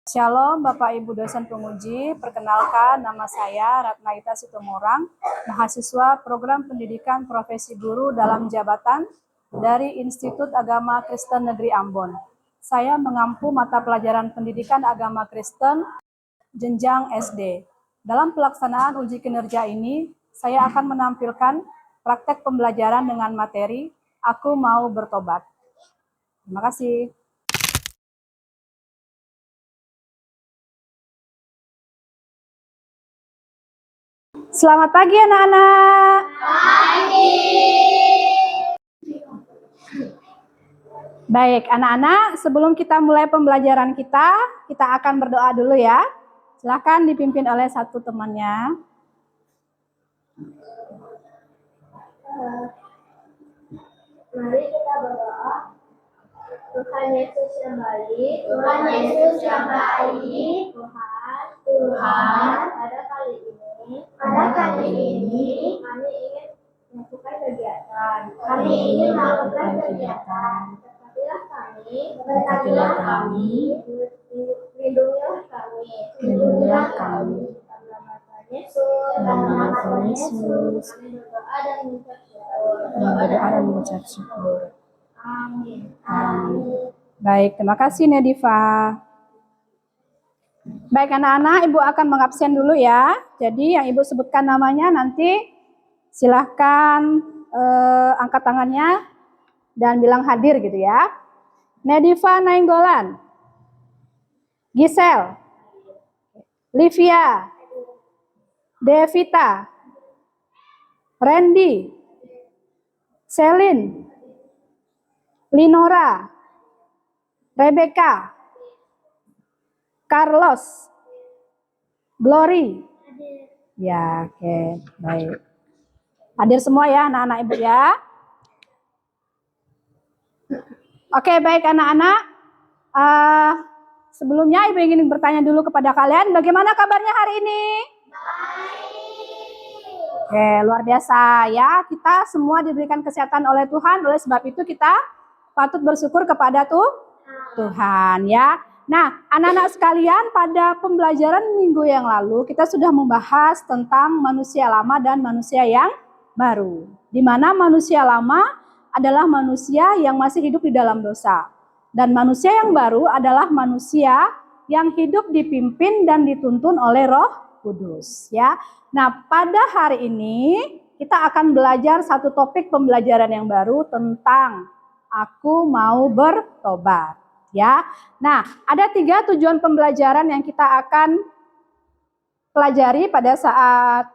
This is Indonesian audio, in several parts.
Shalom Bapak Ibu dosen penguji, perkenalkan nama saya Ratnaita Situmorang, mahasiswa program pendidikan profesi guru dalam jabatan dari Institut Agama Kristen Negeri Ambon. Saya mengampu mata pelajaran pendidikan agama Kristen jenjang SD. Dalam pelaksanaan uji kinerja ini, saya akan menampilkan praktek pembelajaran dengan materi Aku Mau Bertobat. Terima kasih. Selamat pagi anak-anak. Pagi. Baik anak-anak, sebelum kita mulai pembelajaran kita akan berdoa dulu ya. Silakan dipimpin oleh satu temannya. Mari kita berdoa. Tuhan Yesus yang baik, Tuhan Yesus yang baik, Tuhan, pada kali ini kami ingin melakukan kegiatan. Berkatilah kami, lindungilah kami. Dalam nama Tuhan Yesus, kami berdoa dan mengucap syukur. Amin. Baik, terima kasih Nediva. Baik anak-anak, Ibu akan mengabsen dulu ya. Jadi yang Ibu sebutkan namanya nanti silahkan angkat tangannya dan bilang hadir gitu ya. Nediva Nainggolan, Gisel, Livia, Devita, Randy, Selin, Linora, Rebecca, Carlos, Glory. Ya, oke, baik. Hadir semua ya anak-anak Ibu ya. Oke, baik anak-anak. Sebelumnya Ibu ingin bertanya dulu kepada kalian, bagaimana kabarnya hari ini? Oke, luar biasa ya. Kita semua diberikan kesehatan oleh Tuhan, oleh sebab itu kita patut bersyukur kepada Tuhan ya. Nah, anak-anak sekalian, pada pembelajaran minggu yang lalu kita sudah membahas tentang manusia lama dan manusia yang baru. Di mana manusia lama adalah manusia yang masih hidup di dalam dosa. Dan manusia yang baru adalah manusia yang hidup dipimpin dan dituntun oleh Roh Kudus ya. Nah, pada hari ini kita akan belajar satu topik pembelajaran yang baru tentang Aku Mau Bertobat ya. Nah, ada 3 tujuan pembelajaran yang kita akan pelajari pada saat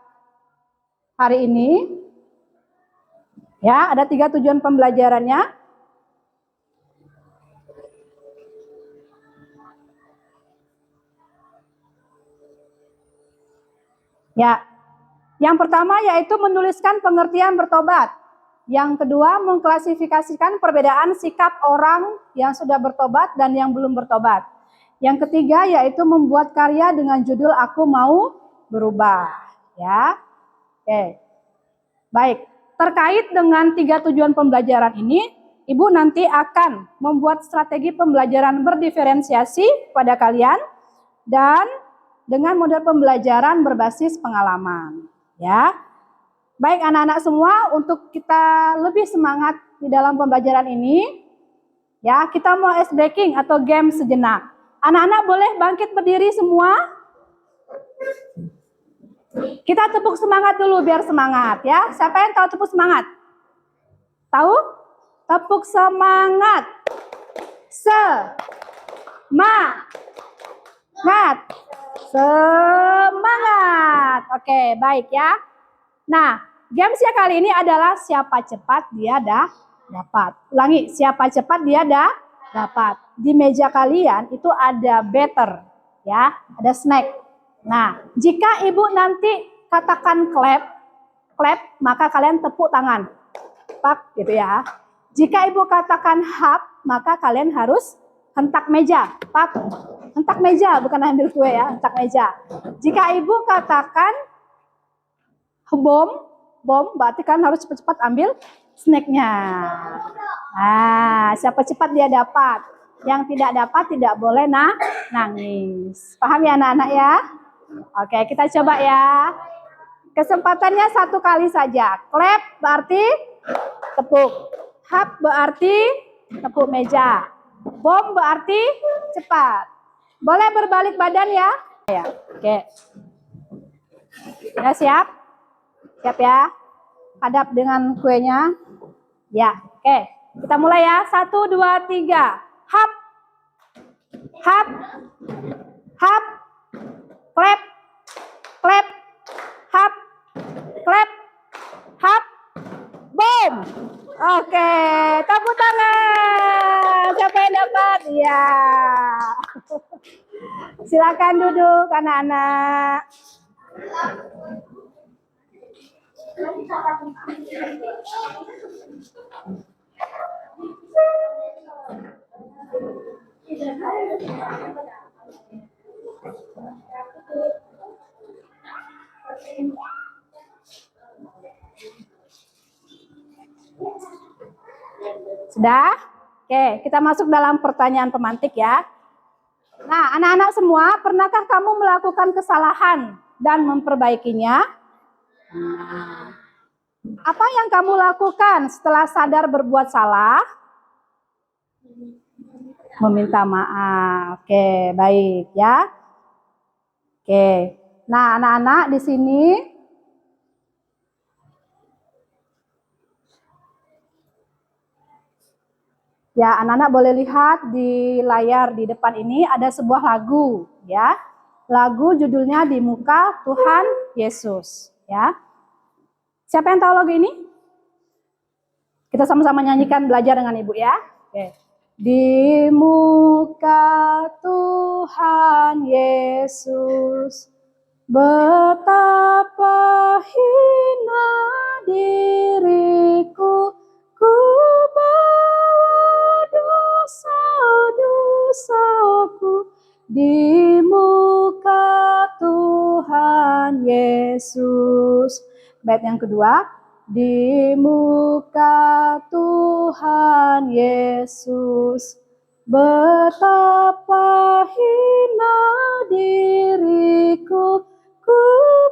hari ini. Ya, ada 3 tujuan pembelajarannya. Ya, yang pertama yaitu menuliskan pengertian bertobat. Yang kedua, mengklasifikasikan perbedaan sikap orang yang sudah bertobat dan yang belum bertobat. Yang ketiga yaitu membuat karya dengan judul Aku Mau Berubah. Ya, oke. Baik, terkait dengan 3 tujuan pembelajaran ini, Ibu nanti akan membuat strategi pembelajaran berdiferensiasi pada kalian dan dengan model pembelajaran berbasis pengalaman. Ya, baik anak-anak semua, untuk kita lebih semangat di dalam pembelajaran ini, ya kita mau ice breaking atau game sejenak. Anak-anak boleh bangkit berdiri semua. Kita tepuk semangat dulu biar semangat ya. Siapa yang tahu tepuk semangat? Tahu? Tepuk semangat. Semangat. Oke, baik ya. Nah, gamesnya kali ini adalah siapa cepat dia dapat. Ulangi, siapa cepat dia dapat. Di meja kalian itu ada better, ya, ada snack. Nah, jika Ibu nanti katakan clap, maka kalian tepuk tangan. Pak, gitu ya. Jika Ibu katakan hap, maka kalian harus hentak meja. Pak, hentak meja, bukan ambil kue ya, hentak meja. Jika Ibu katakan bom, berarti kan harus cepat-cepat ambil snacknya. Nah, siapa cepat dia dapat. Yang tidak dapat tidak boleh nangis. Paham ya anak-anak ya? Oke, kita coba ya. Kesempatannya 1 kali saja. Clap berarti tepuk. Hap berarti tepuk meja. Bom berarti cepat. Boleh berbalik badan ya? Ya, oke. Ya, siap? Siap ya? Hadap dengan kuenya. Ya, oke. Kita mulai ya. 1, 2, 3. Hap. Hap. Hap. Clap. Clap. Hap. Clap. Hap. Boom. Oke, tepuk tangan. Siapa yang dapat? Ya. Silakan duduk anak-anak. Sudah? Oke, kita masuk dalam pertanyaan pemantik ya. Nah, anak-anak semua, pernahkah kamu melakukan kesalahan dan memperbaikinya? Apa yang kamu lakukan setelah sadar berbuat salah? Meminta maaf. Oke, baik ya. Oke. Nah, anak-anak di sini ya, anak-anak boleh lihat di layar di depan ini ada sebuah lagu ya. Lagu judulnya Di Muka Tuhan Yesus ya. Siapa yang tahu lagu ini? Kita sama-sama nyanyikan, belajar dengan Ibu ya. Oke. Di muka Tuhan Yesus, betapa hina diriku, ku bawa dosa-dosaku di muka Tuhan Yesus. Bait yang kedua, di muka Tuhan Yesus, betapa hina diriku, ku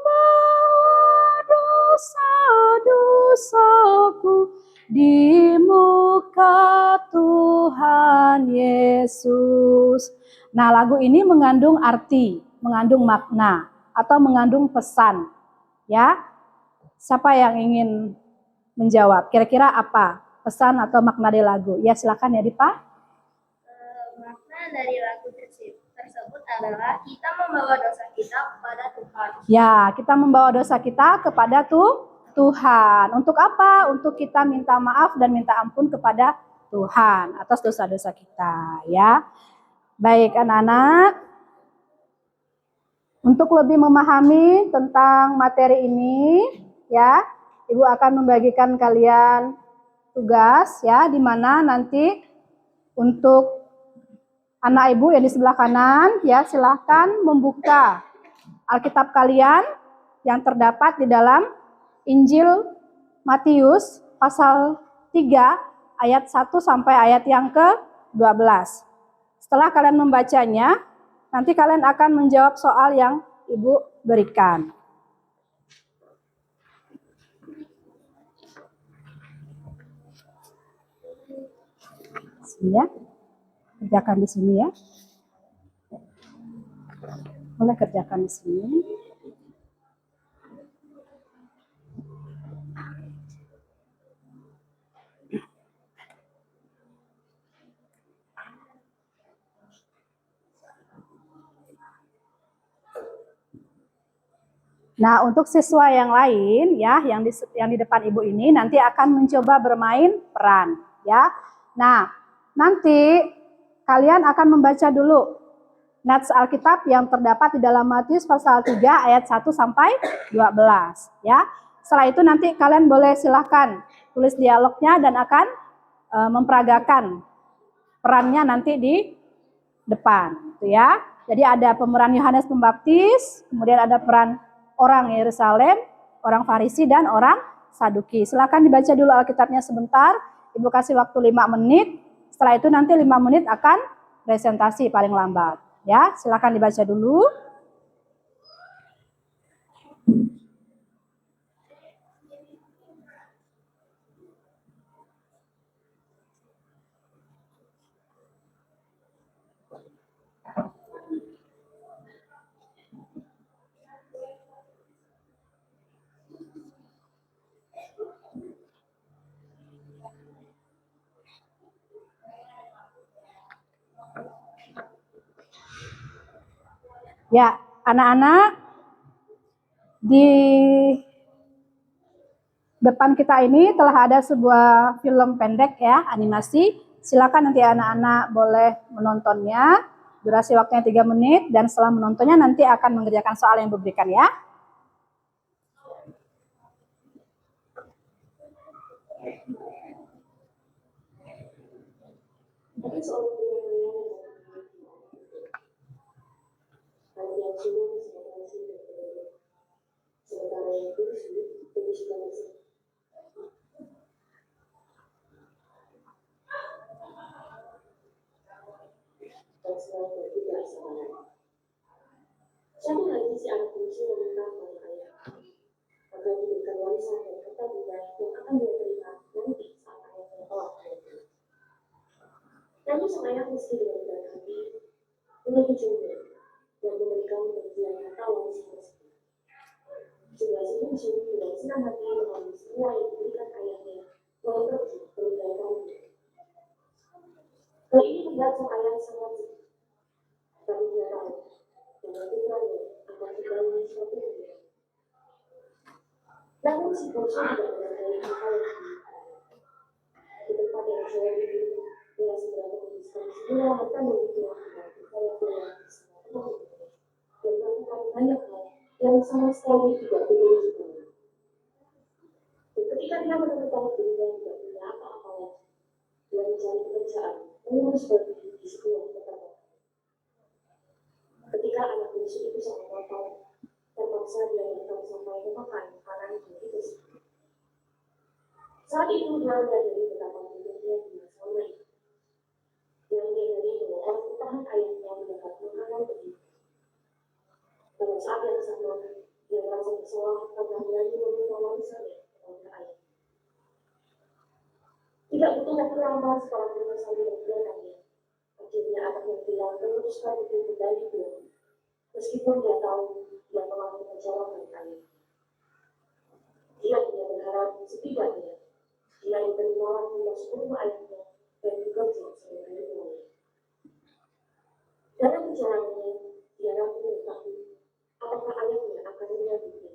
bawa dosa-dosaku di muka Tuhan Yesus. Nah, lagu ini mengandung arti, mengandung makna, atau mengandung pesan. Ya, siapa yang ingin menjawab? Kira-kira apa pesan atau makna dari lagu? Ya, silakan ya, Dipa. Makna dari lagu tersebut adalah kita membawa dosa kita kepada Tuhan. Ya, kita membawa dosa kita kepada Tuhan. Untuk apa? Untuk kita minta maaf dan minta ampun kepada Tuhan atas dosa-dosa kita, ya. Baik, anak-anak. Untuk lebih memahami tentang materi ini, ya, Ibu akan membagikan kalian tugas, ya, di mana nanti untuk anak Ibu yang di sebelah kanan, ya, silahkan membuka Alkitab kalian yang terdapat di dalam Injil Matius pasal 3 ayat 1 sampai ayat yang ke-12. Setelah kalian membacanya, nanti kalian akan menjawab soal yang Ibu berikan. Sini ya. Kerjakan di sini ya. Boleh kerjakan di sini. Nah, untuk siswa yang lain ya, yang di depan Ibu ini nanti akan mencoba bermain peran ya. Nah, nanti kalian akan membaca dulu nats Alkitab yang terdapat di dalam Matius pasal 3 ayat 1 sampai 12 ya. Setelah itu nanti kalian boleh silahkan tulis dialognya dan akan memperagakan perannya nanti di depan, gitu ya. Jadi ada pemeran Yohanes Pembaptis, kemudian ada peran orang Yerusalem, orang Farisi, dan orang Saduki. Silakan dibaca dulu Alkitabnya sebentar. Ibu kasih waktu 5 menit. Setelah itu nanti 5 menit akan presentasi paling lambat. Ya, silakan dibaca dulu. Ya, anak-anak, di depan kita ini telah ada sebuah film pendek ya, animasi. Silakan nanti anak-anak boleh menontonnya. Durasi waktunya 3 menit dan setelah menontonnya nanti akan mengerjakan soal yang diberikan ya. Satu lagi si anak bungsu meminta kepada ayah agar diberikan warisan dan harta benda yang akan dia terima nanti saat ayahnya telah meninggal. Namun sang ayah meski dengan berat hati menyetujuinya dan memberikan pemberian harta warisan tersebut. Sehingga si bungsu dengan senang hati mengambil semua yang diberikan ayahnya lalu pergi meninggalkannya. Hal ini membuat sang ayah sangat sedih. Tapi dia tahu bahwa putranya akan kembali suatu hari. Namun si bungsu tidak menghargai apa yang diinginkan. Di tempat yang jauh ini, dia segera menghabiskan semua harta milik tuannya untuk keluar di semua teman-temannya dan melakukan banyak hal yang sama sekali tidak diinginkannya. Dan ketika dia menemukan dirinya tidak punya apa-apa lagi, dia mencari pekerjaan mengurus babi di sebuah kota. Ketika anak bungsu itu sangat lapar, terpaksa dia datang sampai ke makan makanan itu tersebut. Saat itu dia menyadari betapa banyaknya dia selama ini. Dia menyadari bahwa orang utahan ayahnya mendapat makanan begitu. Pada saat yang sama, dia merasa bersalah karena berani meminta warisannya kepada ayah. Tidak butuh waktu lama setelah menyesali dan kedatangannya. Akhirnya anak yang bilang memutuskan untuk kembali pulang. Meskipun dia tahu dia telah mengecewakan ayah. Dia hanya berharap setidaknya dia diterima lagi masuk rumah ayahnya dan bekerja sebagai pelayan. Dalam perjalanannya, dia ragu mengetahui apakah ayahnya akan menyambutnya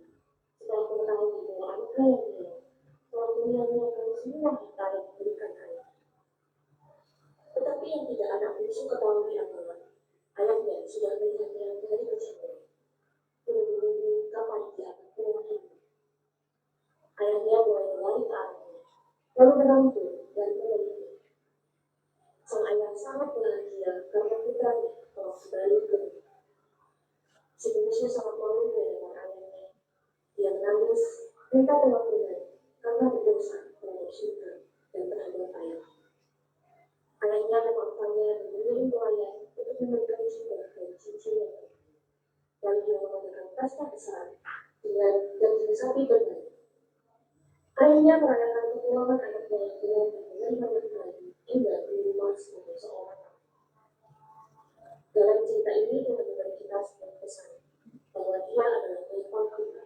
setelah mengetahui bahwa anaknya yang hilang telah menyia-nyiakan semua harta yang diberikan ayah. Tetapi yang tidak anak bungsu ketahui adalah ayahnya sudah melihatnya dari kecilnya. Menunggu kapan dia akan pulang ini. Ayahnya mulai berlari ke arahnya, lalu merangkul dan memeluknya. Sang ayah sangat bahagia karena putranya telah kembali ke rumah. Si bungsu sangat malu dengan ayahnya. Dia menangis, minta pengampunan karena berdosa terhadap surga dan terhadap ayah. Ayahnya memaafkannya dan mengirim pelayan untuk memberikan jubah dan cincin yang baru. Lalu dia mengadakan pesta besar dengan daging sapi terbaik. Ayahnya merayakan kepulangan anaknya yang hilang dan menerima kembali hingga di rumah sebagai seorang anak. Dalam cerita ini kita memberi kita sebuah pesan bahwa dia adalah Tuhan kita.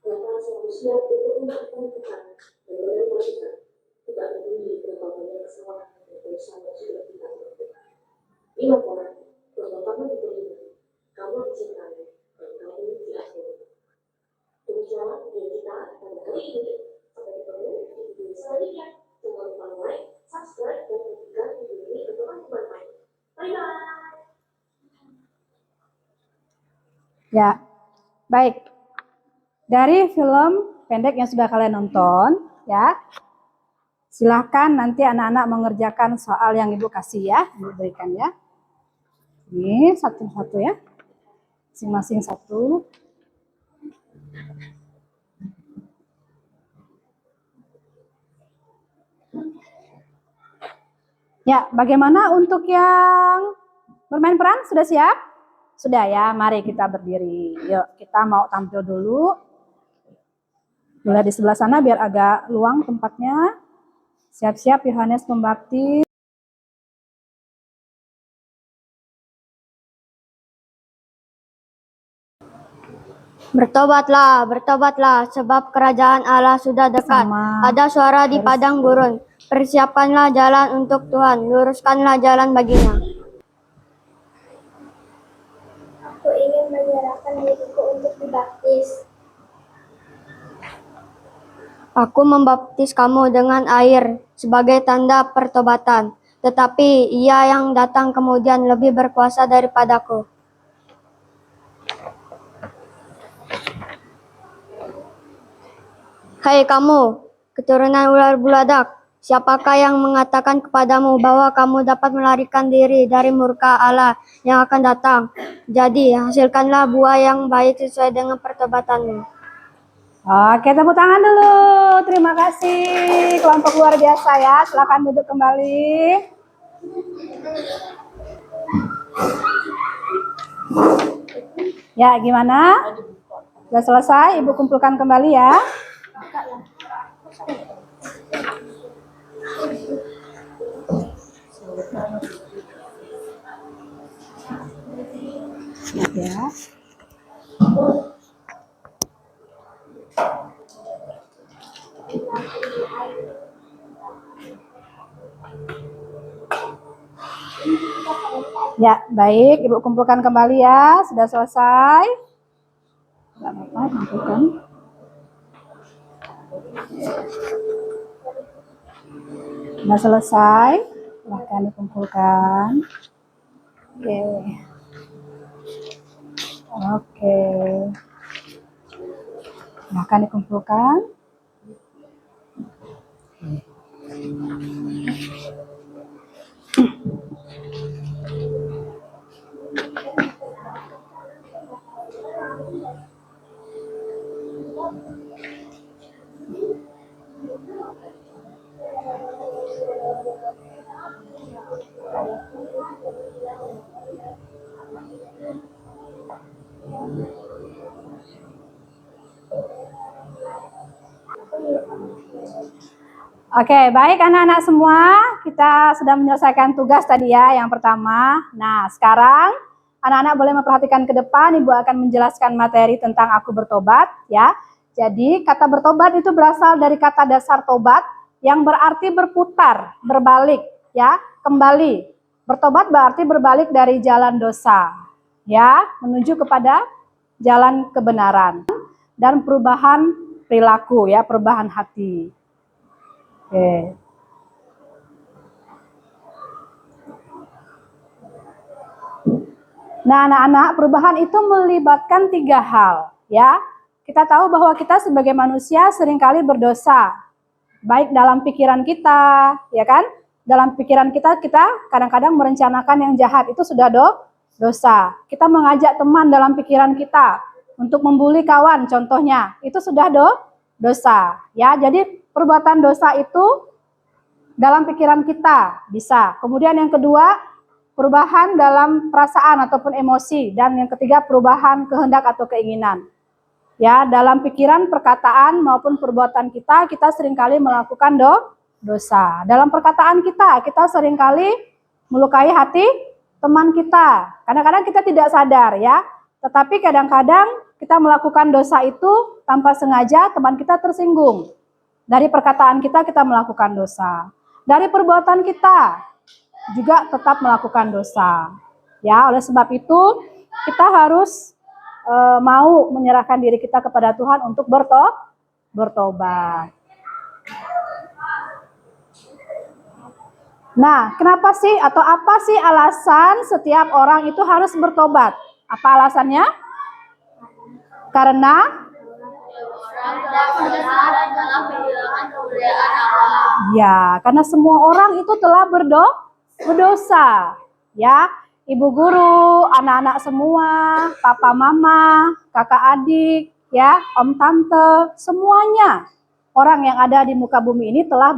Maka selalu siap untuk melakukan kita dan menerima kita, tidak peduli berapa banyak kesalahan dan dosa yang sudah kita lakukan. Ingatlah bahwa kamu diterima, kamu dicintai, dan kamu diampuni. Demikianlah video kita pada hari ini. Sampai ketemu di video selanjutnya. Jangan lupa like, subscribe, dan bagikan video ini ke teman-teman lain. Bye-bye. Ya, baik. Dari film pendek yang sudah kalian nonton, ya, silahkan nanti anak-anak mengerjakan soal yang Ibu kasih ya, Ibu berikan ya. Ini satu-satu ya, masing-masing satu. Ya, bagaimana untuk yang bermain peran? Sudah siap? Sudah ya, mari kita berdiri. Yuk, kita mau tampil dulu. Mulai di sebelah sana biar agak luang tempatnya. Siap-siap Yohanes Pembaptis. Bertobatlah, bertobatlah, sebab kerajaan Allah sudah dekat. Sama. Ada suara di padang gurun. Persiapkanlah jalan untuk Tuhan, luruskanlah jalan baginya. Aku ingin menyerahkan diriku untuk dibaptis. Aku membaptis kamu dengan air sebagai tanda pertobatan, tetapi Ia yang datang kemudian lebih berkuasa daripadaku. Hai kamu, keturunan ular buladak, siapakah yang mengatakan kepadamu bahwa kamu dapat melarikan diri dari murka Allah yang akan datang? Jadi, hasilkanlah buah yang baik sesuai dengan pertobatanmu. Oke, tepuk tangan dulu. Terima kasih. Kelompok luar biasa ya. Silakan duduk kembali. Ya, gimana? Sudah selesai? Ibu kumpulkan kembali ya. Ya. Ya, baik. Ibu kumpulkan kembali ya. Sudah selesai. Tidak apa-apa, kumpulkan. Sudah selesai. Silahkan dikumpulkan. Oke. Oke. Silahkan dikumpulkan. Oke, baik anak-anak semua, kita sudah menyelesaikan tugas tadi ya, yang pertama. Nah, sekarang anak-anak boleh memperhatikan ke depan, Ibu akan menjelaskan materi tentang aku bertobat ya. Jadi, kata bertobat itu berasal dari kata dasar tobat yang berarti berputar, berbalik ya, kembali. Bertobat berarti berbalik dari jalan dosa ya, menuju kepada jalan kebenaran dan perubahan perilaku ya, perubahan hati. Oke. Nah, anak-anak, perubahan itu melibatkan 3 hal, ya. Kita tahu bahwa kita sebagai manusia seringkali berdosa, baik dalam pikiran kita, ya kan? Dalam pikiran kita kadang-kadang merencanakan yang jahat, itu sudah dosa. Kita mengajak teman dalam pikiran kita untuk membuli kawan, contohnya, itu sudah dosa, ya. Jadi perbuatan dosa itu dalam pikiran kita bisa. Kemudian yang kedua, perubahan dalam perasaan ataupun emosi, dan yang ketiga perubahan kehendak atau keinginan. Ya, dalam pikiran, perkataan maupun perbuatan kita seringkali melakukan dosa. Dalam perkataan kita seringkali melukai hati teman kita. Kadang-kadang kita tidak sadar ya, tetapi kadang-kadang kita melakukan dosa itu tanpa sengaja, teman kita tersinggung. Dari perkataan kita melakukan dosa. Dari perbuatan kita juga tetap melakukan dosa. Ya, oleh sebab itu kita harus mau menyerahkan diri kita kepada Tuhan untuk bertobat. Nah, kenapa sih atau apa sih alasan setiap orang itu harus bertobat? Apa alasannya? Karena ya, karena semua orang itu telah berdosa. Ya, ibu guru, anak-anak semua, papa mama, kakak adik, ya, om tante, semuanya orang yang ada di muka bumi ini telah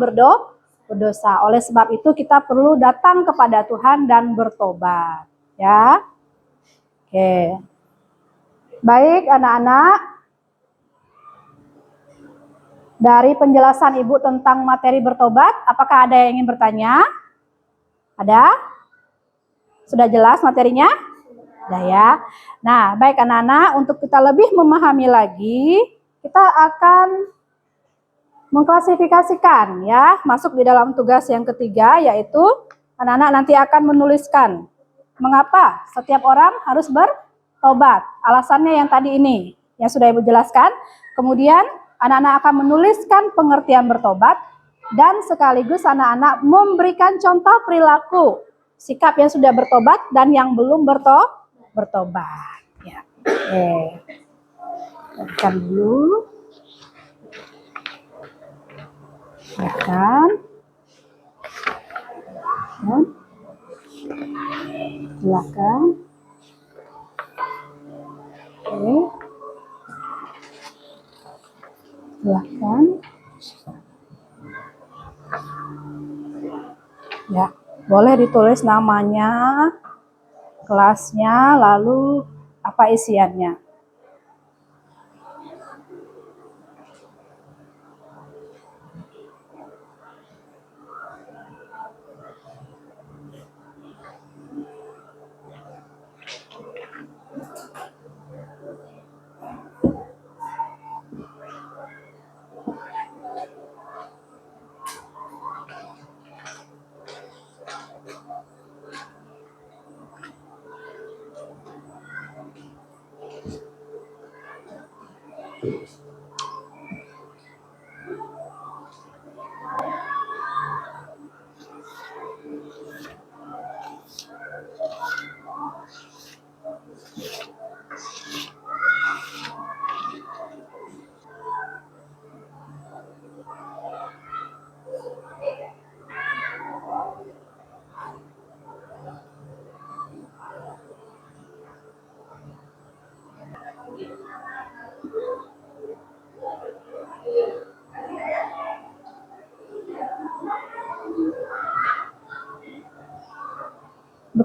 berdosa. Oleh sebab itu kita perlu datang kepada Tuhan dan bertobat, ya. Oke. Baik, anak-anak. Dari penjelasan Ibu tentang materi bertobat, apakah ada yang ingin bertanya? Ada? Sudah jelas materinya? Sudah ya. Nah, baik anak-anak, untuk kita lebih memahami lagi, kita akan mengklasifikasikan ya, masuk di dalam tugas yang ketiga, yaitu anak-anak nanti akan menuliskan mengapa setiap orang harus bertobat. Alasannya yang tadi ini, yang sudah Ibu jelaskan. Kemudian anak-anak akan menuliskan pengertian bertobat, dan sekaligus anak-anak memberikan contoh perilaku sikap yang sudah bertobat dan yang belum bertobat. Ya. Oke. Tekan dulu. Tekan. Silakan. Oke. Silakan. Ya, boleh ditulis namanya, kelasnya, lalu apa isiannya.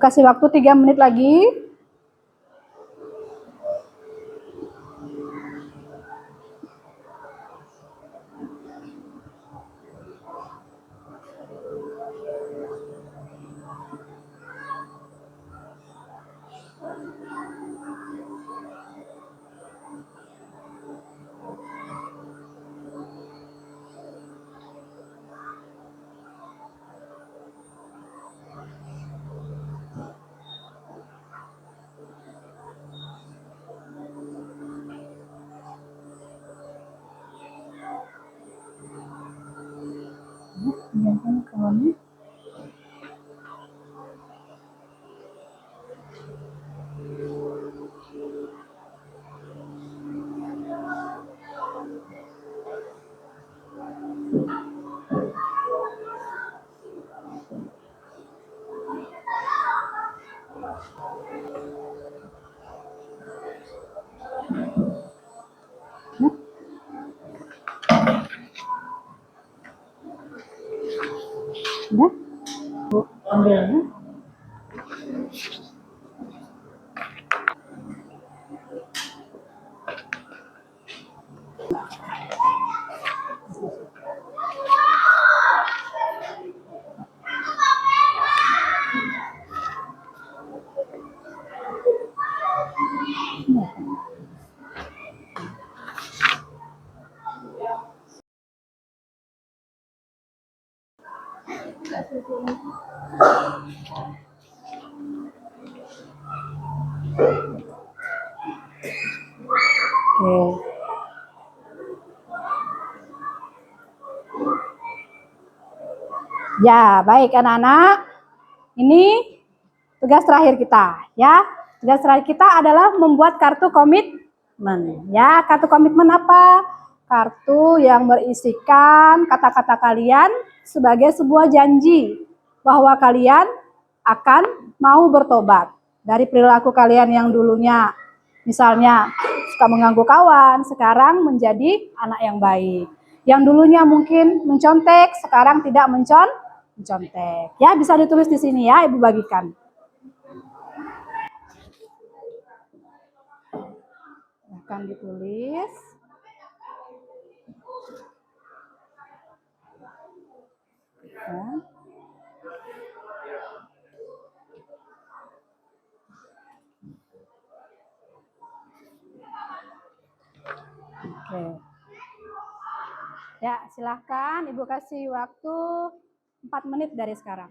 Kasih waktu 3 menit lagi. Udah? Bu, ambil ya. Oke. Ya, baik anak-anak. Ini tugas terakhir kita, ya. Tugas terakhir kita adalah membuat kartu komitmen. Ya, kartu komitmen apa? Kartu yang berisikan kata-kata kalian sebagai sebuah janji bahwa kalian akan mau bertobat dari perilaku kalian yang dulunya misalnya suka mengganggu kawan, sekarang menjadi anak yang baik. Yang dulunya mungkin mencontek, sekarang tidak mencontek. Ya, bisa ditulis di sini ya, Ibu bagikan. Akan ditulis. Ya. Oke. Ya, silahkan Ibu kasih waktu 4 menit dari sekarang.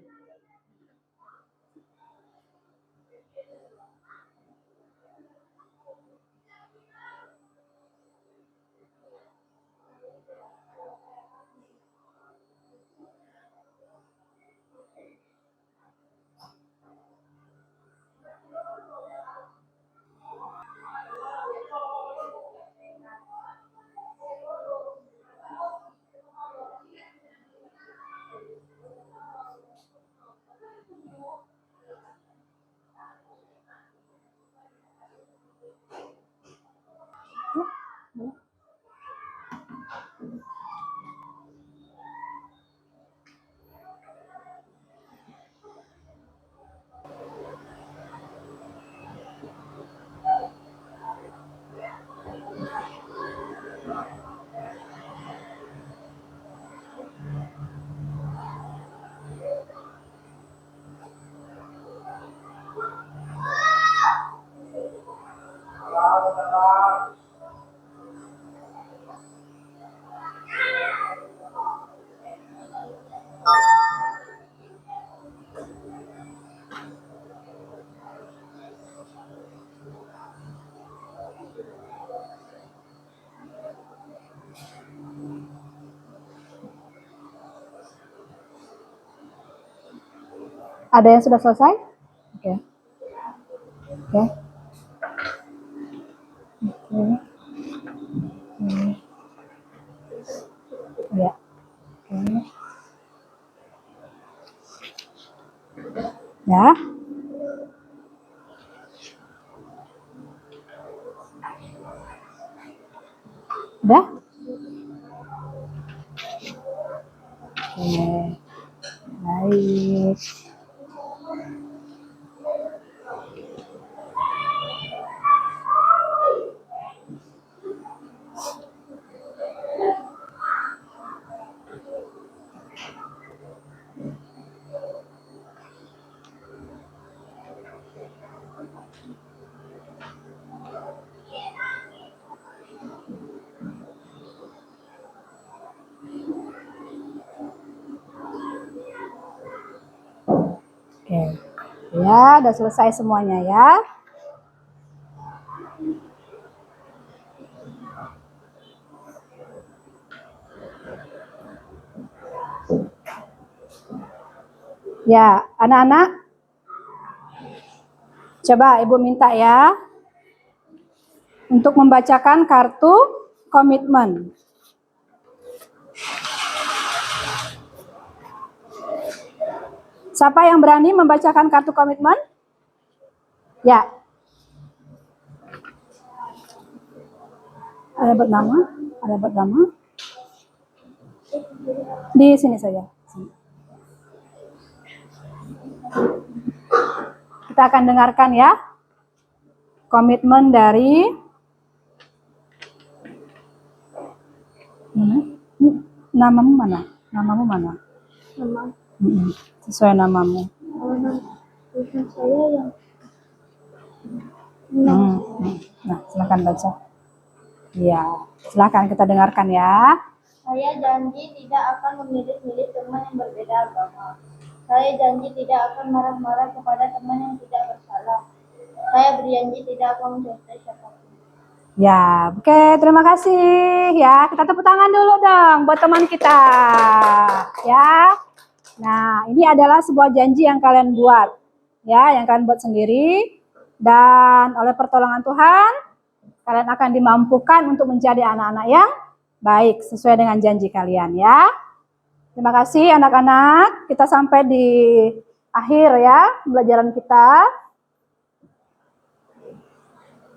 Ada yang sudah selesai? Oke. Oke. Oke. Ya. Oke. Ya. Udah? Oke. Baik. Oke. Ya, udah selesai semuanya ya. Ya, anak-anak, coba Ibu minta ya untuk membacakan kartu komitmen. Siapa yang berani membacakan kartu komitmen? Ya. Ada bernama? Ada bernama? Di sini saja. Kita akan dengarkan ya. Komitmen dari namamu mana? Namamu mana? Nama Sesuai namamu. tulisan saya yang Nah, silakan baca. Iya, silakan kita dengarkan ya. Saya janji tidak akan memilih-milih teman yang berbeda agama. Saya janji tidak akan marah-marah kepada teman yang tidak bersalah. Saya berjanji tidak akan mencontoh siapapun. Ya, oke, terima kasih ya. Kita tepuk tangan dulu dong buat teman kita. Ya. Nah, ini adalah sebuah janji yang kalian buat. Ya, yang kalian buat sendiri. Dan oleh pertolongan Tuhan, kalian akan dimampukan untuk menjadi anak-anak yang baik sesuai dengan janji kalian ya. Terima kasih anak-anak. Kita sampai di akhir ya pembelajaran kita.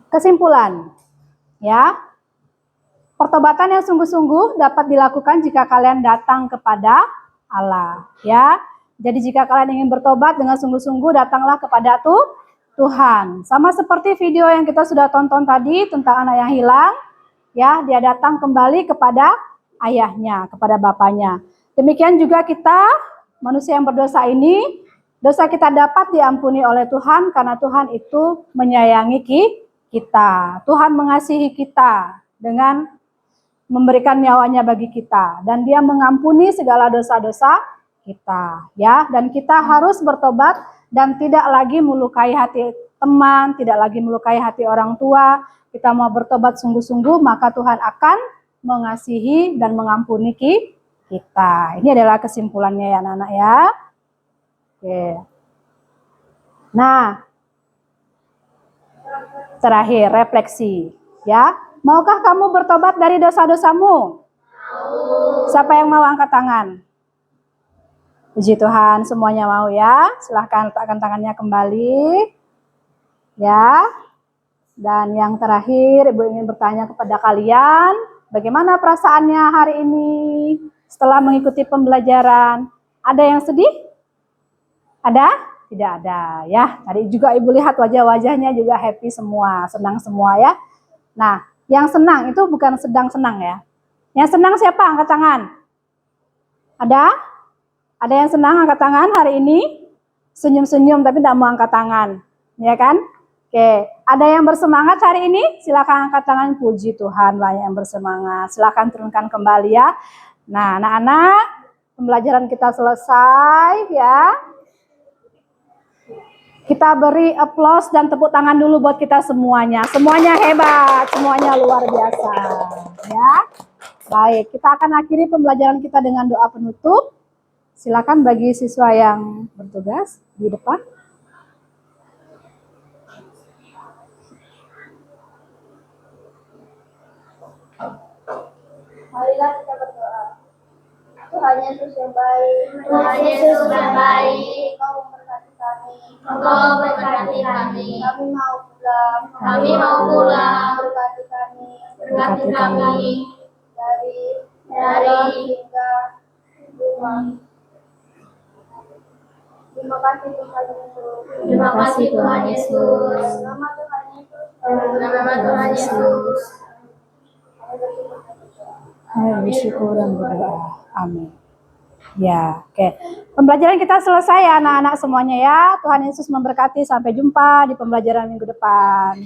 Kesimpulan. Ya. pertobatan yang sungguh-sungguh dapat dilakukan jika kalian datang kepada Allah, ya. Jadi jika kalian ingin bertobat dengan sungguh-sungguh, datanglah kepada Tuhan. Sama seperti video yang kita sudah tonton tadi tentang anak yang hilang, ya, dia datang kembali kepada ayahnya, kepada bapaknya. Demikian juga kita, manusia yang berdosa ini, dosa kita dapat diampuni oleh Tuhan karena Tuhan itu menyayangi kita. Tuhan mengasihi kita dengan memberikan nyawanya bagi kita, dan dia mengampuni segala dosa-dosa kita, ya. Dan kita harus bertobat dan tidak lagi melukai hati teman, tidak lagi melukai hati orang tua. Kita mau bertobat sungguh-sungguh, maka Tuhan akan mengasihi dan mengampuni kita. Ini adalah kesimpulannya ya anak-anak ya. Oke. Nah, terakhir refleksi, ya. Maukah kamu bertobat dari dosa-dosamu? Mau. Siapa yang mau angkat tangan? Puji Tuhan, semuanya mau ya. Silahkan letakkan tangannya kembali. Ya. Dan yang terakhir, Ibu ingin bertanya kepada kalian, bagaimana perasaannya hari ini setelah mengikuti pembelajaran? Ada yang sedih? Ada? Tidak ada ya. Tadi juga Ibu lihat wajah-wajahnya juga happy semua, senang semua ya. Nah, yang senang itu bukan sedang senang ya. Yang senang siapa? Angkat tangan. Ada? Ada yang senang angkat tangan hari ini? Senyum-senyum tapi tidak mau angkat tangan. Ya kan? Oke. Ada yang bersemangat hari ini? Silakan angkat tangan. Puji Tuhan, banyak yang bersemangat. Silakan turunkan kembali ya. Nah, anak-anak, pembelajaran kita selesai ya. Kita beri applause dan tepuk tangan dulu buat kita semuanya. Semuanya hebat, semuanya luar biasa. Ya. Baik, kita akan akhiri pembelajaran kita dengan doa penutup. Silakan bagi siswa yang bertugas di depan. Marilah kita berdoa. Tuhan Yesus yang baik, Tuhan Yesus yang baik, Engkau memberkati kami. Engkau berkati kami. Kami mau pulang. Kami mau pulang. Berkati kami. Berkati kami dari hingga rumah. Terima kasih Tuhan Yesus. Terima kasih Tuhan Yesus. Nama Tuhan Yesus. Nama Tuhan Yesus. Ayo bersyukur dan berdoa. Amin. Ya, oke. Pembelajaran kita selesai ya anak-anak semuanya ya. Tuhan Yesus memberkati. Sampai jumpa di pembelajaran minggu depan.